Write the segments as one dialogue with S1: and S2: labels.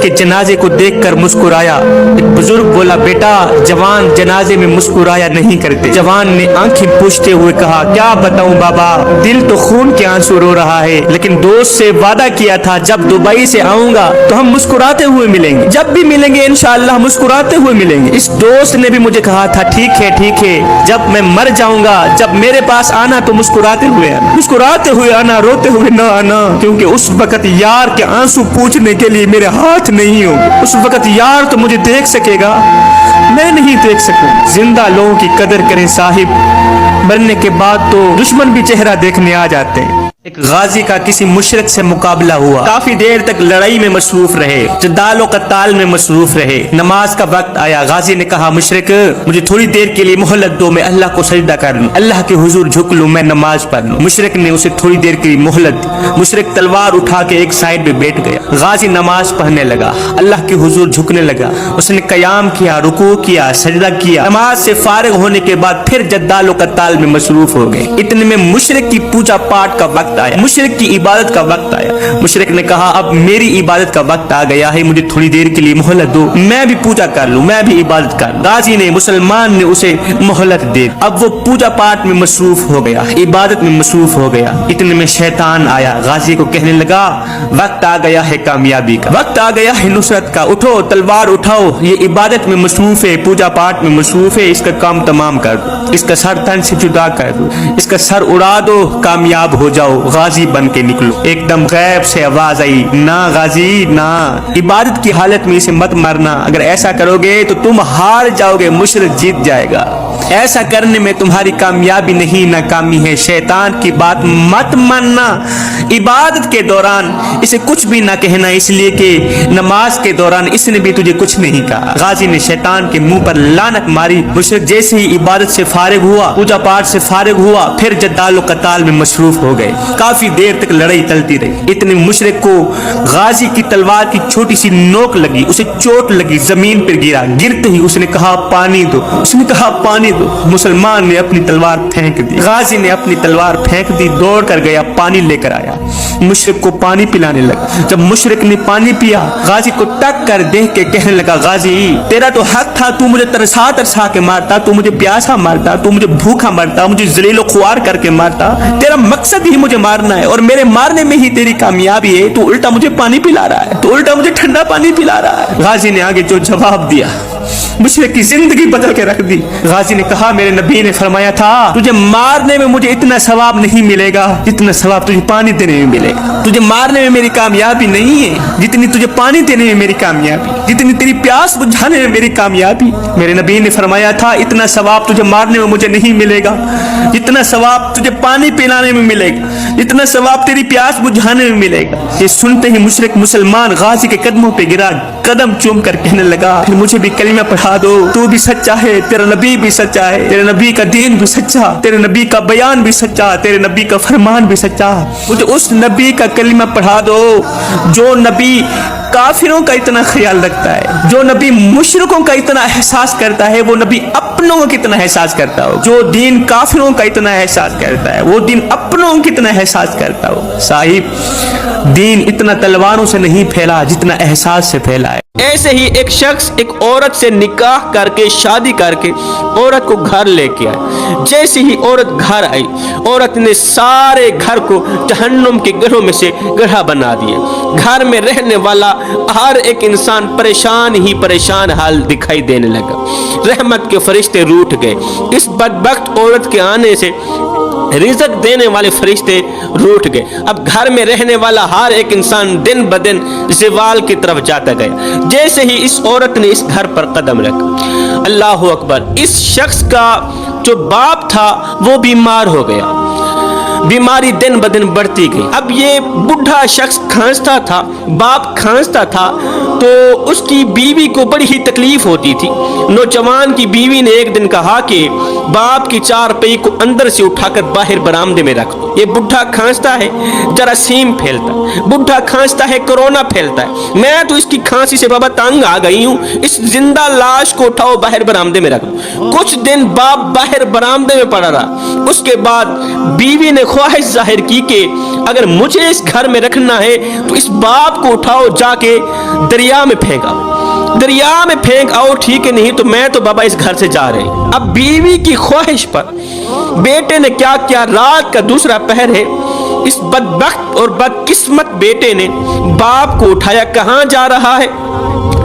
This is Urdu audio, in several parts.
S1: کہ جنازے کو دیکھ کر مسکرایا۔ ایک بزرگ بولا، بیٹا جوان جنازے میں مسکرایا نہیں کرتے۔ جوان نے آنکھیں پوچھتے ہوئے کہا، کیا بتاؤں بابا، دل تو خون کے آنسو رو رہا ہے، لیکن دوست سے وعدہ کیا تھا جب دبئی سے آؤں گا تو ہم مسکراتے ہوئے ملیں گے، جب بھی ملیں گے انشاءاللہ مسکراتے ہوئے ملیں گے۔ اس دوست نے بھی مجھے کہا تھا، ٹھیک ہے، جب میں مر جاؤں گا، جب میرے پاس آنا تو مسکراتے ہوئے آنا، مسکراتے ہوئے آنا، روتے ہوئے نہ آنا، کیونکہ اس وقت یار کے آنسو پوچھنے کے لیے میرے ہاتھ نہیں ہوگی۔ اس وقت یار تو مجھے دیکھ سکے گا، میں نہیں دیکھ سکوں۔ زندہ لوگوں کی قدر کریں صاحب، مرنے کے بعد تو دشمن بھی چہرہ دیکھنے آ جاتے ہیں۔ ایک غازی کا کسی مشرک سے مقابلہ ہوا، کافی دیر تک لڑائی میں مصروف رہے، جدال و قتال میں مصروف رہے۔ نماز کا وقت آیا، غازی نے کہا، مشرک مجھے تھوڑی دیر کے لیے مہلت دو، میں اللہ کو سجدہ کر لوں، اللہ کے حضور جھک لوں، میں نماز پڑھ لوں۔ مشرک نے اسے تھوڑی دیر کے لیے مہلت دی۔ مشرک تلوار اٹھا کے ایک سائڈ پہ بیٹھ گیا۔ غازی نماز پڑھنے لگا، اللہ کے حضور جھکنے لگا، اس نے قیام کیا، رکوع کیا، سجدہ کیا۔ نماز سے فارغ ہونے کے بعد پھر جدال و قتال میں مصروف ہو گئے۔ اتنے میں مشرک کی پوجا پاٹ کا وقت آیا، مشرک کی عبادت کا وقت آیا۔ مشرک نے کہا، اب میری عبادت کا وقت آ گیا ہے، مجھے تھوڑی دیر کے لیے مہلت دو، میں بھی پوجا کر لوں، میں بھی عبادت کر لوں۔ غازی نے، مسلمان نے اسے مہلت دے۔ اب وہ پوجا پاٹ میں مصروف ہو گیا، عبادت میں مصروف ہو گیا۔ اتنے میں شیطان آیا، غازی کو کہنے لگا، وقت آ گیا ہے کامیابی کا، وقت آ گیا ہے نصرت کا، اٹھو تلوار اٹھاؤ، یہ عبادت میں مصروف ہے، پوجا پاٹ میں مصروف ہے، اس کا کام تمام کر دو، اس کا سر تن سے جدا کر دو، اس کا سر اڑا دو، کامیاب ہو جاؤ، غازی بن کے نکلو۔ ایک دم غیب سے آواز آئی، نہ غازی نہ، عبادت کی حالت میں اسے مت مرنا، اگر ایسا کرو گے تو تم ہار جاؤ گے، مشرک جیت جائے گا، ایسا کرنے میں تمہاری کامیابی نہیں ناکامی ہے، شیطان کی بات مت ماننا۔ عبادت کے دوران اسے کچھ بھی نہ کہنا، اس لیے کہ نماز کے دوران اس نے بھی تجھے کچھ نہیں کہا۔ غازی نے شیطان کے منہ پر لعنت ماری۔ مشرک جیسے ہی عبادت سے فارغ ہوا، پوجا پاٹ سے فارغ ہوا، پھر جدال و قتال میں مصروف ہو گئے۔ کافی دیر تک لڑائی چلتی رہی۔ اتنے مشرک کو غازی کی تلوار کی چھوٹی سی نوک لگی، اسے چوٹ لگی، زمین پر گرا۔ گرتے ہی اس نے کہا، پانی دو، اس نے کہا، پانی دو۔ مسلمان نے اپنی تلوار پھینک دی، غازی نے اپنی تلوار پھینک دی، دوڑ کر گیا، پانی لے کر آیا، مشرک کو پانی پلانے لگا۔ جب مشرک نے پانی پیا، غازی کو ٹک کر دیکھ کے کہنے لگا، غازی تیرا تو حق تھا، تو مجھے ترسا ترسا کے مارتا، تو مجھے پیاسا مارتا، تو مجھے بھوکا مارتا، مجھے ذلیل و خوار کر کے مارتا، تیرا مقصد ہی مجھے مارنا ہے، اور میرے مارنے میں ہی تیری کامیابی ہے، تو الٹا مجھے پانی پلا رہا ہے، تو الٹا مجھے ٹھنڈا پانی پلا رہا ہے۔ غازی نے آگے جو جواب دیا، مشرک کی زندگی بدل کے رکھ دی۔ غازی نے کہا، میرے نبی نے فرمایا تھا، تجھے مارنے میں مجھے اتنا ثواب نہیں ملے گا جتنا ثواب تجھے پانی دینے میں ملے گا۔ تجھے مارنے میں میری کامیابی نہیں ہے جتنی تجھے پانی دینے میں میری کامیابی، جتنی تیری پیاس بجھانے میں میری کامیابی۔ میرے نبی نے فرمایا تھا، اتنا ثواب تجھے مارنے میں مجھے نہیں ملے گا جتنا ثواب تجھے پانی پلانے میں ملے گا، جتنا ثواب تیری پیاس بجھانے میں ملے گا۔ یہ سنتے ہی مشرک مسلمان غازی کے قدموں پہ گرا، قدم چوم کر کہنے لگا، پھر مجھے بھی کلمہ پڑھا دو، تو بھی سچا ہے، تیرا نبی بھی سچا ہے، تیرے نبی کا دین بھی سچا، تیرے نبی کا بیان بھی سچا، تیرے نبی کا فرمان بھی سچا، مجھے اس نبی کا کلمہ پڑھا دو جو نبی کافروں کا اتنا خیال رکھتا ہے، جو نبی مشرکوں کا اتنا احساس کرتا ہے، وہ نبی اپنوں کا کتنا احساس کرتا ہو، جو دین کافروں کا اتنا احساس کرتا ہے، وہ دین اپنوں کا کتنا احساس کرتا ہو۔ صاحب، دین اتنا تلواروں سے نہیں پھیلا جتنا احساس سے پھیلا ہے۔ ایسے ہی ایک شخص ایک عورت سے نکاح کر کے، شادی کر کے عورت کو گھر لے کے آئے۔ جیسے ہی عورت گھر آئی، عورت نے سارے گھر کو جہنم کے گڑھوں میں سے گڑھا بنا دیا۔ گھر میں رہنے والا ہر ایک انسان پریشان ہی پریشان حال دکھائی دینے لگا۔ رحمت کے فرشتے روٹھ گئے۔ اس بدبخت عورت کے آنے سے رزق دینے والے فرشتے روٹھ گئے۔ اب گھر میں رہنے والا ہر ایک انسان دن بدن زوال کی طرف جاتا گیا۔ جیسے ہی اس عورت نے اس گھر پر قدم رکھا، اللہ اکبر، اس شخص کا جو باپ تھا وہ بیمار ہو گیا۔ بیماری دن بدن بڑھتی گئی۔ اب یہ بڑھا شخص کھانستا تھا، باپ کھانستا تھا، تو اس کی بیوی کو بڑی ہی تکلیف ہوتی تھی۔ نوجوان کی بیوی نے ایک دن کہا کہ باپ کی چار پئی کو اندر سے اٹھا کر باہر برآمدے میں رکھ دو، یہ بڑھا کھانستا ہے، جراثیم پھیلتا ہے، بڑھا کھانستا ہے، کورونا پھیلتا ہے، میں تو اس کی کھانسی سے بابا تنگ آ گئی ہوں، اس زندہ لاش کو اٹھاؤ باہر برآمدے میں رکھ دو۔ کچھ دن باپ باہر برآمدے میں پڑا رہا۔ اس کے بعد بیوی نے خواہش ظاہر کی کہ اگر مجھے اس گھر میں رکھنا ہے تو اس باپ کو اٹھاؤ، جا کے دریا
S2: دریا میں پھینک آؤ، دریا میں پھینک آؤ، ٹھیک ہے، نہیں تو میں تو بابا اس گھر سے جا رہے ہیں۔ اب بیوی کی خواہش پر بیٹے نے کیا کیا، رات کا دوسرا پہر ہے، اس بدبخت اور بدقسمت بیٹے نے باپ کو اٹھایا، کہاں جا رہا ہے؟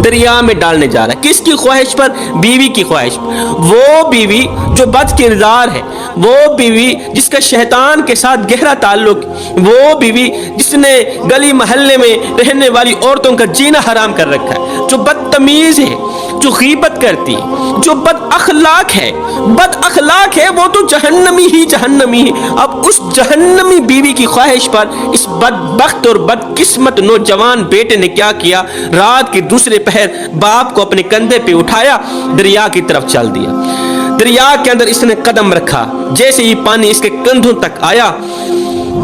S2: دریا میں ڈالنے جا رہا ہے۔ کس کی خواہش پر؟ بیوی کی خواہش پر۔ وہ بیوی جو بد کردار ہے، وہ بیوی جس کا شیطان کے ساتھ گہرا تعلق، وہ بیوی جس نے گلی محلے میں رہنے والی عورتوں کا جینا حرام کر رکھا ہے، جو بدتمیز ہے، جو غیبت کرتی ہے، جو بد اخلاق ہے، بد اخلاق ہے، وہ تو جہنمی ہی جہنمی ہے۔ اب اس جہنمی بیوی کی خواہش پر اس بدبخت اور بدقسمت نوجوان بیٹے نے کیا کیا، رات کے دوسرے پہر باپ کو اپنے کندھے پہ اٹھایا، دریا کی طرف چل دیا۔ دریا کے اندر اس نے قدم رکھا، جیسے ہی پانی اس کے کندھوں تک آیا،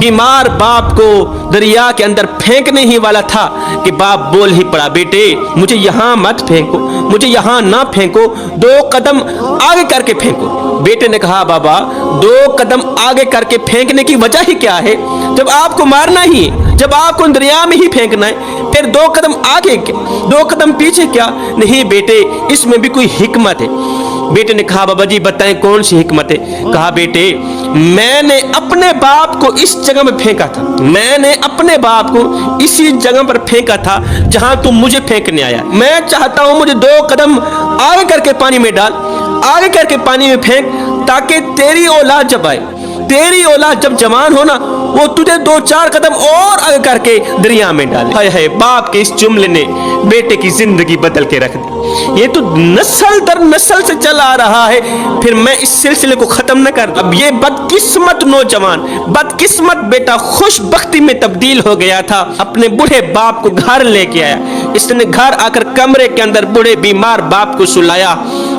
S2: بیمار باپ کو دریا کے اندر پھینکنے ہی والا تھا کہ باپ بول ہی پڑا، بیٹے مجھے یہاں مت پھینکو، مجھے یہاں نہ پھینکو، 2 قدم آگے کر کے پھینکو۔ بیٹے نے کہا، بابا 2 قدم آگے کر کے پھینکنے کی وجہ ہی کیا ہے؟ جب آپ کو مارنا ہی ہے، جب آپ کو دریا میں ہی پھینکنا ہے، پھر 2 قدم آگے کیا، 2 قدم پیچھے کیا؟ نہیں بیٹے، اس میں بھی کوئی حکمت ہے۔ بیٹے نے کہا، بابا جی بتائیں کون سی حکمت ہے؟ کہا، بیٹے میں نے اپنے باپ کو اس جگہ میں پھینکا تھا، میں نے اپنے باپ کو اسی جگہ پر پھینکا تھا جہاں تم مجھے پھینکنے آیا۔ میں چاہتا ہوں مجھے 2 قدم آگے کر کے پانی میں ڈال، آگے کر کے پانی میں پھینک، تاکہ تیری اولاد جب آئے، تیری اولاد جب جوان ہونا، وہ تجھے 2-4 قدم اور آگے کر کے دریا میں ڈالے۔ ہائے ہائے، باپ کے اس جملے نے بیٹے کی زندگی بدل کے رکھ دی۔ یہ تو نسل در نسل سے چلا آ رہا ہے، پھر میں اس سلسلے کو ختم نہ کر۔ اب یہ بدقسمت نوجوان، بدقسمت بیٹا خوش بختی میں تبدیل ہو گیا تھا، اپنے بوڑھے باپ کو گھر لے کے آیا۔ اس نے گھر آ کر کمرے کے اندر بوڑھے بیمار باپ کو سلایا،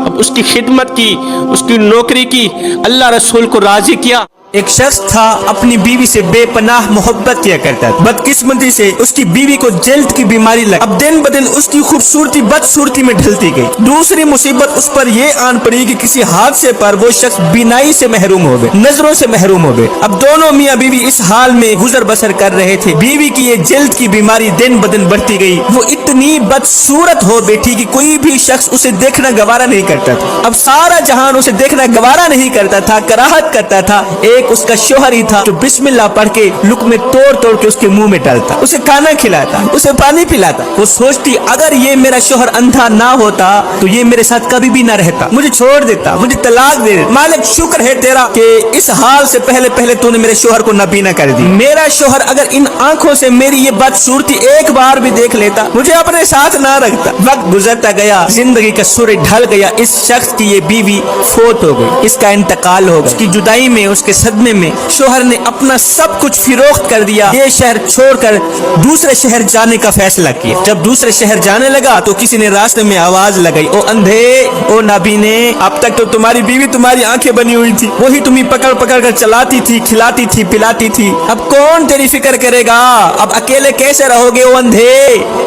S2: اب اس کی خدمت کی، اس کی نوکری کی، اللہ رسول کو راضی کیا۔
S1: ایک شخص تھا اپنی بیوی سے بے پناہ محبت کیا کرتا تھا، بدقسمتی سے اس کی بیوی کو جلد کی بیماری لگ، اب دن بدن اس کی خوبصورتی بدصورتی میں ڈھلتی گئی۔ دوسری مصیبت اس پر یہ آن پڑی کہ کسی حادثے پر وہ شخص بینائی سے محروم ہو گئے، نظروں سے محروم ہو گئے۔ اب دونوں میاں بیوی اس حال میں گزر بسر کر رہے تھے۔ بیوی کی یہ جلد کی بیماری دن بدن بڑھتی گئی، وہ اتنی بدصورت ہو بیٹھی کہ کوئی بھی شخص اسے دیکھنا گوارا نہیں کرتا تھا۔ اب سارا جہان اسے دیکھنا گوارا نہیں کرتا تھا، کراہت کرتا تھا۔ اس کا شوہر ہی تھا جو بسم اللہ پڑھ کے لقمے توڑ توڑ کے اس کے منہ میں ڈالتا، اسے کھانا کھلاتا، اسے پانی پلاتا۔ وہ سوچتی اگر یہ میرا شوہر اندھا نہ ہوتا تو یہ میرے ساتھ کبھی بھی نہ رہتا، مجھے چھوڑ دیتا، مجھے طلاق دے دیتا۔ مالک شکر ہے تیرا کہ اس حال سے پہلے تو نے میرے شوہر کو نابینا کر دی۔ میرا شوہر اگر ان آنکھوں سے میری یہ بدصورتی ایک بار بھی دیکھ لیتا، مجھے اپنے ساتھ نہ رکھتا۔ وقت گزرتا گیا، زندگی کا سورج ڈھل گیا، اس شخص کی یہ بیوی فوت ہو گئی، اس کا انتقال ہو گیا۔ اس کی جدائی میں، اس کے صدمے میں شوہر نے اپنا سب کچھ فروخت کر دیا، یہ شہر چھوڑ کر دوسرے شہر جانے کا فیصلہ کیا۔ جب دوسرے شہر جانے لگا تو کسی نے راستے میں آواز لگائی، او اندھے، او نابینے، اب تک تو تمہاری بیوی تمہاری آنکھیں بنی ہوئی تھی، وہی تمہیں پکڑ پکڑ کر چلاتی تھی، کھلاتی تھی، پلاتی تھی، اب کون تیری فکر کرے گا؟ اب اکیلے کیسے رہو گے او اندھے؟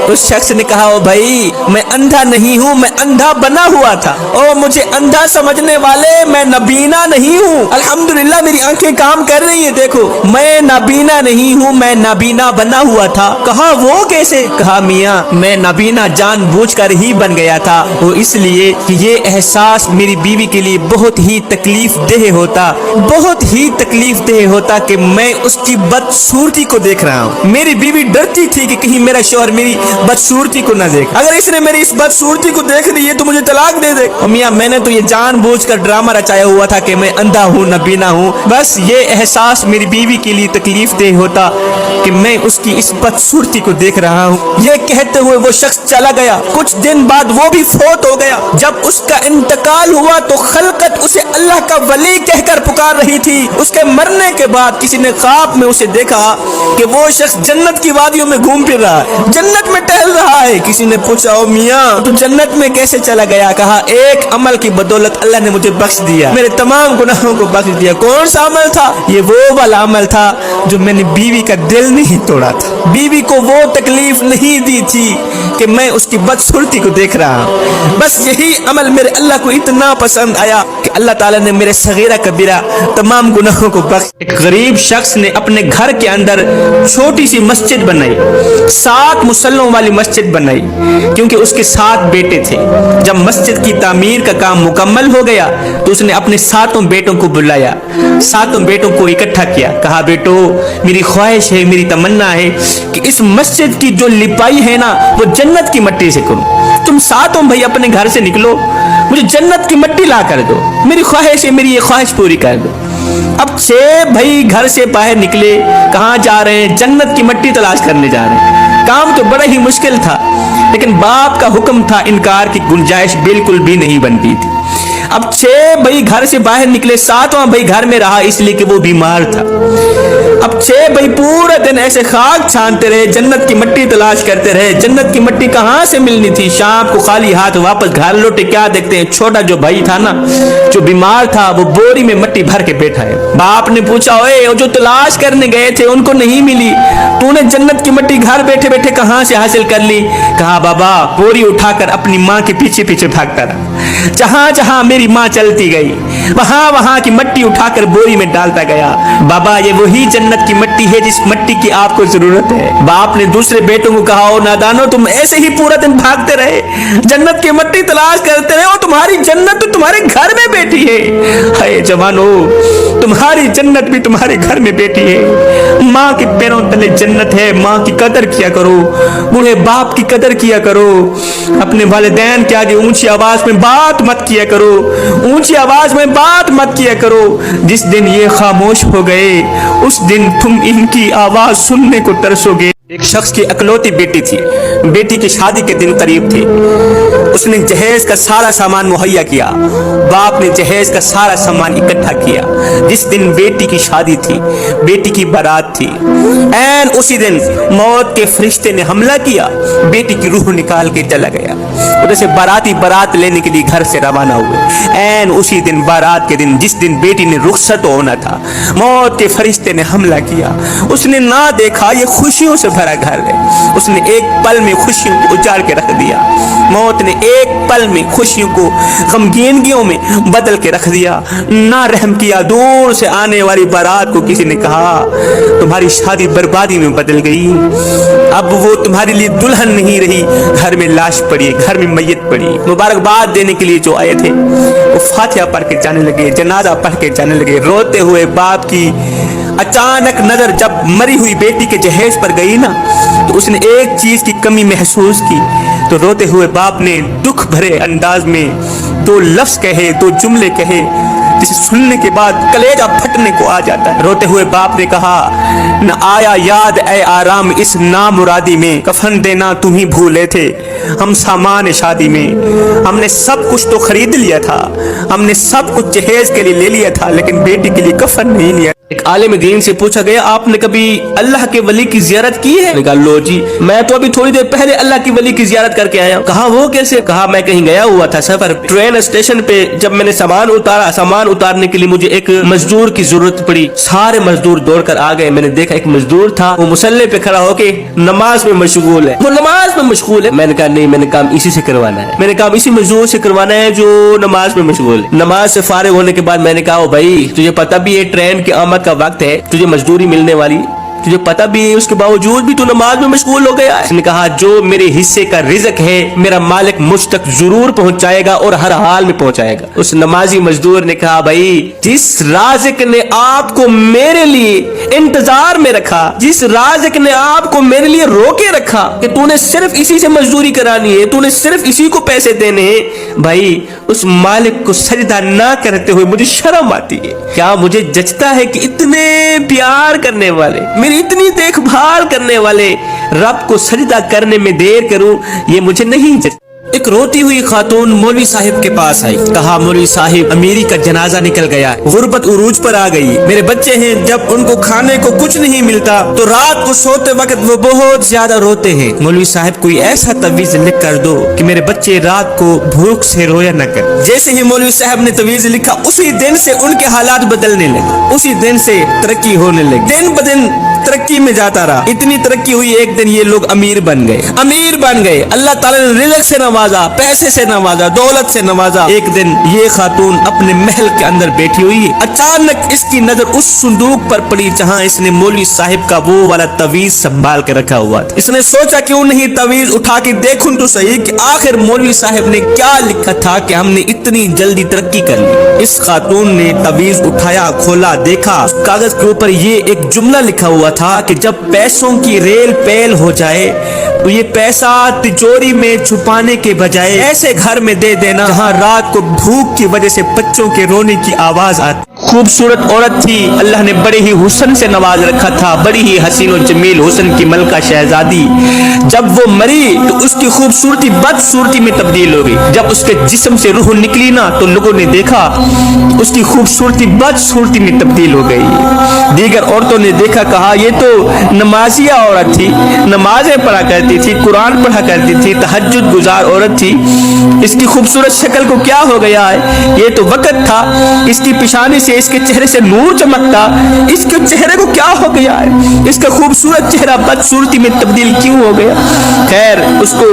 S1: اس شخص نے کہا، او بھائی میں اندھا نہیں ہوں، میں اندھا بنا ہوا تھا، او مجھے اندھا سمجھنے والے، میں نابینا نہیں ہوں، الحمدللہ میری آنکھیں کام کر رہی ہے، دیکھو میں نابینا نہیں ہوں، میں نابینا بنا ہوا تھا۔ کہا وہ کیسے؟ کہا میاں میں نابینا جان بوجھ کر ہی بن گیا تھا، وہ اس لیے کہ یہ احساس میری بیوی کے لیے بہت ہی تکلیف دہ ہوتا، بہت ہی تکلیف دہ ہوتا کہ میں اس کی بدصورتی کو دیکھ رہا ہوں۔ میری بیوی ڈرتی تھی کہ کہیں میرا شوہر میری بدصورتی کو نہ دیکھ، اگر اس نے میری اس بدصورتی کو دیکھ لی ہے تو مجھے طلاق دے دے۔ میاں میں نے تو یہ جان بوجھ کر ڈرامہ رچایا ہوا تھا کہ میں اندھا ہوں، نابینا ہوں، بس یہ احساس میری بیوی کے لیے تکلیف دہ ہوتا کہ میں اس کی اس بدصورتی کو دیکھ رہا ہوں۔ یہ کہتے ہوئے وہ شخص چلا گیا، کچھ دن بعد وہ بھی فوت ہو گیا۔ جب اس کا انتقال ہوا تو خلقت اسے اللہ کا ولی کہہ کر پکار رہی تھی۔ اس کے مرنے کے بعد کسی نے خواب میں اسے دیکھا کہ وہ شخص جنت کی وادیوں میں گھوم پھر رہا ہے، جنت میں ٹہل رہا ہے۔ کسی نے پوچھا، او میاں تو جنت میں کیسے چلا گیا؟ کہا ایک عمل کی بدولت اللہ نے مجھے بخش دیا، میرے تمام گناہوں کو بخش دیا۔ کون سا
S2: عمل تھا؟ یہ وہ والا عمل تھا جو میں نے بیوی کا دل نہیں توڑا تھا، بیوی کو وہ تکلیف نہیں دی تھی کہ میں اس کی بدصورتی کو دیکھ رہا ہوں۔ بس یہی عمل میرے اللہ کو اتنا پسند آیا کہ اللہ تعالیٰ نے میرے صغیرہ کبیرہ تمام گناہوں کو بخش۔ ایک غریب شخص نے اپنے گھر کے اندر چھوٹی سی مسجد بنائی، 7 مصلوں والی مسجد بنائی، کیونکہ اس کے 7 بیٹے تھے۔ جب مسجد کی تعمیر کا کام مکمل ہو گیا تو اس نے اپنے 7 بیٹوں کو بلایا، 7 بیٹوں کو اکٹھا کیا، کہا بیٹو میری خواہش ہے، میری تمنا ہے کہ اس مسجد کی جو لپائی ہے نا وہ جنت کی مٹی سے کروں، تم 7 بھائی اپنے گھر سے نکلو، مجھے جنت کی مٹی لا کر دو، میری خواہش ہے، میری یہ خواہش پوری کر دو۔ اب 6 بھائی گھر سے باہر نکلے، کہاں جا رہے ہیں؟ جنت کی مٹی تلاش کرنے جا رہے ہیں۔ کام تو بڑا ہی مشکل تھا، لیکن باپ کا حکم تھا، انکار کی گنجائش بالکل بھی نہیں بنتی تھی۔ اب 6 بھائی گھر سے باہر نکلے، 7واں بھائی گھر میں رہا اس لیے کہ وہ بیمار تھا۔ اب 6 بھائی پورا دن ایسے خاک چھانتے رہے، جنت کی مٹی تلاش کرتے رہے، جنت کی مٹی کہاں سے ملنی تھی؟ شام کو خالی ہاتھ واپس گھر لوٹے، کیا دیکھتے ہیں؟ چھوٹا جو بھائی تھا نا، جو بیمار تھا، وہ بوری میں مٹی بھر کے بیٹھا ہے۔ باپ نے پوچھا، اوے جو تلاش کرنے گئے تھے ان کو نہیں ملی، تو نے جنت کی مٹی گھر بیٹھے بیٹھے کہاں سے حاصل کر لی؟ کہا بابا بوری اٹھا کر اپنی ماں کے پیچھے پیچھے بھاگتا رہا، جہاں جہاں میری ماں چلتی گئی وہاں وہاں کی مٹی اٹھا کر بوری میں ڈالتا گیا۔ بابا یہ وہی جنت کی مٹی ہے جس مٹی کی آپ کو ضرورت ہے۔ باپ نے دوسرے بیٹوں کو کہا، او نادانو تم ایسے ہی پورا دن بھاگتے رہے، جنت کی مٹی تلاش کرتے رہے، اور تمہاری جنت تو تمہارے گھر میں بیٹھی ہے۔ اے جوانو تمہاری جنت بھی تمہارے گھر میں بیٹھی ہے، ماں کے پیروں تلے جنت ہے، ماں کی قدر کیا کرو، بوڑھے باپ کی قدر کیا کرو، اپنے والدین کے آگے اونچی آواز میں بات مت کیا کرو، اونچی آواز میں بات مت کیا کرو، جس دن یہ خاموش ہو گئے اس دن تم ان کی آواز سننے کو ترسو گے۔ ایک شخص کی اکلوتی بیٹی تھی، بیٹی کی شادی کے دن قریب تھے، اس نے جہیز کا سارا سامان مہیا کیا، باپ نے جہیز کا سارا سامان اکٹھا کیا۔ جس دن بیٹی کی شادی تھی، بیٹی کی بارات تھی، این اسی دن موت کے فرشتے نے حملہ کیا، بیٹی کی روح نکال کے چلا گیا۔ ادھر سے باراتی بارات لینے کے لیے گھر سے روانہ ہوئے، این اسی دن بارات کے دن جس دن بیٹی نے رخصت ہونا تھا، موت کے فرشتے نے حملہ کیا۔ اس نے نہ دیکھا یہ خوشیوں سے بھرا گھر ہے، اس نے ایک پل میں خوشیوں کو اجاڑ کے رکھ دیا، موت نے ایک پل میں خوشیوں کو غمگینگیوں میں بدل کے رکھ دیا، نہ رحم کیا۔ دور سے آنے والی بارات کو کسی نے کہا تمہاری شادی بربادی میں بدل گئی، اب وہ تمہارے لیے دلہن نہیں رہی، گھر میں لاش پڑی، گھر میں میت پڑی۔ مبارکباد دینے کے لیے جو آئے تھے وہ فاتحہ پڑھ کے جانے لگے، جنازہ پڑھ کے جانے لگے، روتے ہوئے باپ کی اچانک نظر جب مری ہوئی بیٹی کے جہیز پر گئی نا تو اس نے ایک چیز کی کمی محسوس کی، تو روتے ہوئے باپ نے دکھ بھرے انداز میں 2 لفظ کہے، 2 جملے کہے جسے سننے کے بعد کلیجہ پھٹنے کو آ جاتا ہے۔ روتے ہوئے باپ نے کہا، نہ آیا یاد اے آرام اس نامرادی میں، کفن دینا تم ہی بھولے تھے ہم سامان شادی میں، ہم نے سب کچھ تو خرید لیا تھا، ہم نے سب کچھ جہیز کے لیے لے لیا تھا، لیکن بیٹی کے لیے کفن نہیں لیا۔ ایک عالم دین سے پوچھا گیا، آپ نے کبھی اللہ کے ولی کی زیارت کی ہے؟ کہا لو جی، میں تو ابھی تھوڑی دیر پہلے اللہ کی ولی کی زیارت کر کے آیا ہوں۔ کہا وہ کیسے؟ کہا میں کہیں گیا ہوا تھا سفر، ٹرین اسٹیشن پہ جب میں نے سامان اتارا، سامان اتارنے کے لیے مجھے ایک مزدور کی ضرورت پڑی، سارے مزدور دوڑ کر آ گئے، میں نے دیکھا ایک مزدور تھا وہ مصلی پہ کھڑا ہو کے نماز میں مشغول ہے، وہ نماز میں مشغول ہے۔ میں نے کہا نہیں، میں نے کام اسی سے کروانا ہے، میں نے کام اسی مزدور سے کروانا ہے جو نماز میں مشغول ہے۔ نماز سے فارغ ہونے کے بعد میں نے کہا، او بھائی تجھے پتہ بھی ہے ٹرین کی آمد کا وقت ہے، تجھے مزدوری ملنے والی، تجھے پتہ بھی ہے، اس کے باوجود بھی تو نماز میں مشغول ہو گیا ہے۔ اس نے کہا جو میرے حصے کا رزق ہے میرا مالک مجھ تک ضرور پہنچائے گا اور ہر حال میں پہنچائے گا۔ اس نمازی مزدور نے کہا، بھائی جس رازق نے آپ کو میرے لیے انتظار میں رکھا، جس رازق نے آپ کو میرے لیے روکے رکھا کہ تو نے صرف اسی سے مزدوری کرانی ہے، تو نے صرف اسی کو پیسے دینے ہیں، بھائی اس مالک کو سجدہ نہ کرتے ہوئے مجھے شرم آتی ہے۔ کیا مجھے جچتا ہے کہ اتنے پیار کرنے والے، میری اتنی دیکھ بھال کرنے والے رب کو سجدہ کرنے میں دیر کروں؟ یہ مجھے نہیں جچتا۔
S1: ایک روتی ہوئی خاتون مولوی صاحب کے پاس آئی, کہا مولوی صاحب امیری کا جنازہ نکل گیا ہے, غربت عروج پر آ گئی, میرے بچے ہیں, جب ان کو کھانے کو کچھ نہیں ملتا تو رات کو سوتے وقت وہ بہت زیادہ روتے ہیں. مولوی صاحب کوئی ایسا تویز لکھ کر دو کہ میرے بچے رات کو بھوک سے رویا نہ کر. جیسے ہی مولوی صاحب نے تویز لکھا اسی دن سے ان کے حالات بدلنے لگے, اسی دن سے ترقی ہونے لگی, دن بدن ترقی میں جاتا رہا. اتنی ترقی ہوئی ایک دن یہ لوگ امیر بن گئے, امیر بن گئے. اللہ تعالیٰ نے رزق سے نوازا, پیسے سے نوازا, دولت سے نوازا. ایک دن یہ خاتون اپنے محل کے اندر بیٹھی ہوئی, اچانک اس کی نظر اس صندوق پر پڑی جہاں اس نے مولوی صاحب کا وہ والا تویز سنبھال کے رکھا ہوا تھا. اس نے سوچا کیوں نہیں تویز اٹھا کے دیکھوں تو صحیح کہ آخر مولوی صاحب نے کیا لکھا تھا کہ ہم نے اتنی جلدی ترقی کر لی. اس خاتون نے تویز اٹھایا, کھولا, دیکھا. کاغذ کے اوپر یہ ایک جملہ لکھا ہوا تھا کہ جب پیسوں کی ریل پیل ہو جائے تو یہ پیسہ تجوری میں چھپانے کے بجائے ایسے گھر میں دے دینا جہاں رات کو بھوک کی وجہ سے بچوں کے رونے کی آواز آتی. خوبصورت عورت تھی, اللہ نے بڑے ہی حسن سے نواز رکھا تھا, بڑی ہی حسین و جمیل حسن کی ملکہ شہزادی. جب وہ مری تو اس کی خوبصورتی بدصورتی میں تبدیل ہو گئی. جب اس کے جسم سے روح نکلی نا تو لوگوں نے دیکھا اس کی خوبصورتی بدصورتی میں تبدیل ہو گئی. دیگر عورتوں نے دیکھا, کہا یہ تو نمازیہ عورت تھی, نمازیں پڑھا کرتی تھی, قرآن پڑھا کرتی تھی, تہجد گزار عورت تھی, اس کی خوبصورت شکل کو کیا ہو گیا ہے؟ یہ تو وقت تھا, اس کی پیشانی سے اس کے چہرے سے نور چمکتا, اس کے چہرے کو کیا ہو گیا ہے؟ اس کا خوبصورت چہرہ بدصورتی میں تبدیل کیوں ہو گیا؟ خیر, اس کو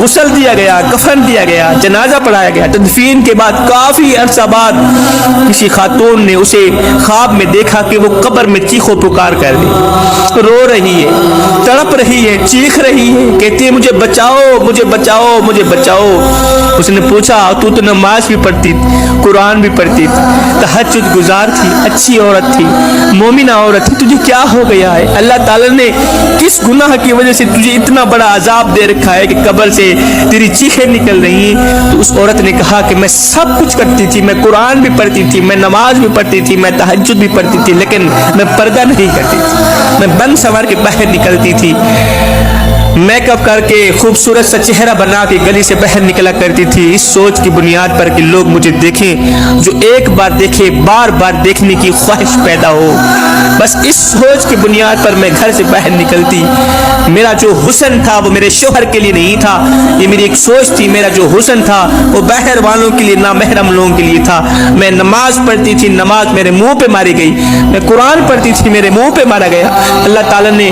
S1: غسل دیا گیا, کفن دیا گیا, جنازہ پڑھایا گیا. تدفین کے بعد کافی عرصہ بعد کسی خاتون نے اسے خواب میں دیکھا کہ وہ قبر میں چیخو پکار کر رہی, رو رہی ہے, تڑپ رہی ہے, چیخ رہی ہے, کہتی ہے مجھے بچاؤ, مجھے بچاؤ, مجھے بچاؤ. اس نے پوچھا تو نماز بھی پڑھتی تھی, قرآن بھی پڑھتی تھی, تہجد گزار تھی, اچھی عورت تھی, مومنہ عورت تھی, تجھے کیا ہو گیا ہے؟ اللہ تعالیٰ نے کس گناہ کی وجہ سے تجھے اتنا بڑا عذاب دے رکھا ہے کہ قبر سے تیری چیخیں نکل رہی ہیں؟ تو اس عورت نے کہا کہ میں سب کچھ کرتی تھی, میں قرآن بھی پڑھتی تھی, میں نماز بھی پڑھتی تھی, میں تہجد بھی پڑھتی تھی, لیکن میں پردہ نہیں کرتی تھی, میں بن سنور کے باہر نکلتی تھی, میک اپ کر کے خوبصورت سا چہرہ بنا کے گلی سے باہر نکلا کرتی تھی, اس سوچ کی بنیاد پر کہ لوگ مجھے دیکھیں, جو ایک بار دیکھے بار بار دیکھنے کی خواہش پیدا ہو. بس اس سوچ کی بنیاد پر میں گھر سے باہر نکلتی. میرا جو حسن تھا وہ میرے شوہر کے لیے نہیں تھا, یہ میری ایک سوچ تھی. میرا جو حسن تھا وہ باہر والوں کے لیے, نامحرم لوگوں کے لیے تھا. میں نماز پڑھتی تھی, نماز میرے منہ پہ ماری گئی, میں قرآن پڑھتی تھی, میرے منہ پہ مارا گیا. اللہ تعالیٰ نے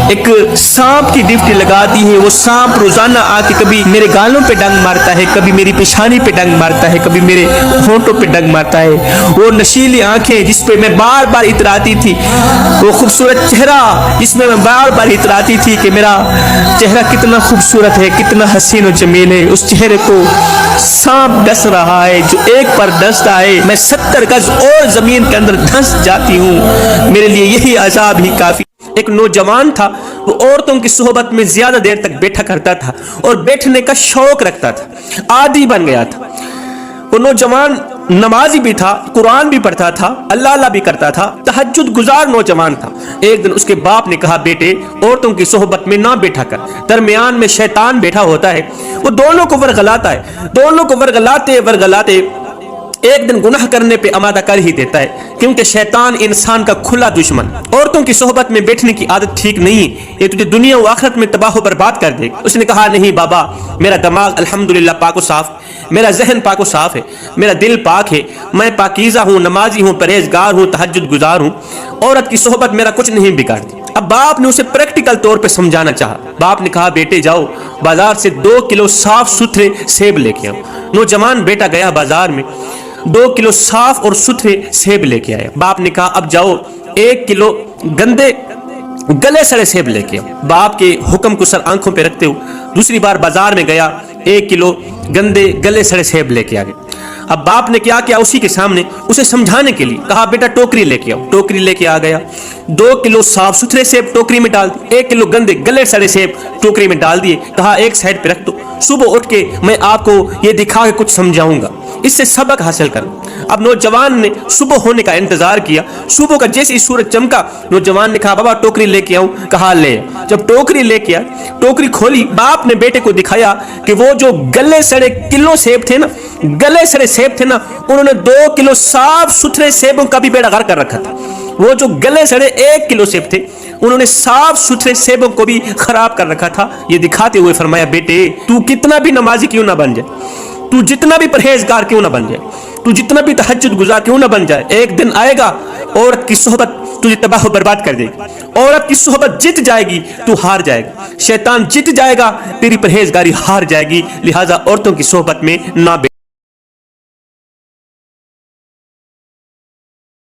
S1: ایک سانپ کی ڈیوٹی لگا دی ہے, وہ سانپ روزانہ آ کے کبھی میرے گالوں پہ ڈنگ مارتا ہے, کبھی میری پیشانی پہ ڈنگ مارتا ہے, کبھی میرے ہونٹوں پہ ڈنگ مارتا ہے. وہ نشیلی آنکھیں جس پہ میں بار بار اتراتی تھی, وہ خوبصورت چہرہ جس میں بار بار اتراتی تھی کہ میرا چہرہ کتنا خوبصورت ہے, کتنا حسین و جمیل ہے, اس چہرے کو سانپ ڈس رہا ہے. جو ایک پر ڈستا ہے میں 70 گز اور زمین کے اندر دھنس جاتی ہوں. میرے لیے یہی عذاب ہی کافی. ایک نوجوان تھا, وہ عورتوں کی صحبت میں زیادہ دیر تک بیٹھا کرتا تھا اور بیٹھنے کا شوق رکھتا تھا, عادی بن گیا تھا. وہ نوجوان نمازی بھی تھا, قرآن بھی پڑھتا تھا, اللہ اللہ بھی کرتا تھا, تہجد گزار نوجوان تھا. ایک دن اس کے باپ نے کہا, بیٹے عورتوں کی صحبت میں نہ بیٹھا کر, درمیان میں شیطان بیٹھا ہوتا ہے, وہ دونوں کو ورغلاتا ہے. دونوں کو ورغلاتے ایک دن گناہ کرنے پہ آمادہ کر ہی دیتا ہے, کیونکہ شیطان انسان کا کھلا دشمن. عورتوں کی صحبت میں بیٹھنے کی عادت ٹھیک نہیں, یہ تجھے دنیا و آخرت میں تباہ و برباد کر دے گا. اس نے کہا, نہیں بابا, میرا دماغ الحمدللہ پاک و صاف, میرا ذہن پاک و صاف ہے, میرا دل پاک ہے, میں پاکیزہ ہوں, نمازی ہوں, پرہیزگار ہوں, تہجد گزار ہوں. عورت کی صحبت میرا کچھ نہیں بگاڑتی. اب باپ نے اسے پریکٹیکل طور پہ سمجھانا چاہا. باپ نے کہا, بیٹے جاؤ بازار سے 2 کلو صاف ستھرے سیب لے کے آؤ. نوجوان بیٹا گیا بازار میں, 2 کلو صاف اور ستھرے سیب لے کے آیا. باپ نے کہا, اب جاؤ 1 کلو گندے گلے سڑے سیب لے کے آؤ. باپ کے حکم کو سر آنکھوں پہ رکھتے ہوئے دوسری بار بازار میں گیا, 1 کلو گندے گلے سڑے سیب لے کے آ گئے. اب باپ نے کیا کیا, اسی کے سامنے اسے سمجھانے کے لیے کہا, بیٹا ٹوکری لے کے آؤ. ٹوکری لے کے آ گیا, 2 کلو صاف ستھرے سیب ٹوکری میں ڈال دیے, 1 کلو گندے گلے سڑے سیب ٹوکری میں ڈال دیے. کہا, ایک سائڈ پہ رکھ دو.
S2: صبح اٹھ کے میں آپ کو یہ دکھا کے کچھ سمجھاؤں گا، اس سے سبق حاصل کر۔ اب نوجوان نے صبح ہونے کا انتظار کیا، صبح کا جیسے ہی سورج چمکا نوجوان نے کہا بابا ٹوکری لے کے آؤں، کہا لے۔ جب ٹوکری لے کے آیا، ٹوکری کھولی، باپ نے بیٹے کو دکھایا کہ وہ جو گلے سڑے کلو سیب تھے نا، گلے سڑے سیب تھے نا، انہوں نے 2 کلو صاف ستھرے سیبوں کا بھی بیڑا غرق کر رکھا تھا۔ وہ جو گلے سڑے 1 کلو سیب تھے، انہوں نے صاف ستھرے سیبوں کو بھی خراب کر رکھا تھا۔ یہ دکھاتے ہوئے فرمایا بیٹے تو کتنا بھی نمازی کیوں نہ بن جائے، تو جتنا بھی پرہیزگار کیوں نہ بن جائے، تو جتنا بھی تہجد گزار کیوں نہ بن جائے، ایک دن آئے گا عورت کی صحبت تجھے تباہ و برباد کر دے گی۔ عورت کی صحبت جیت جائے گی تو ہار جائے گا، شیطان جیت جائے گا، تیری پرہیزگاری ہار جائے گی، لہٰذا عورتوں کی صحبت میں نہ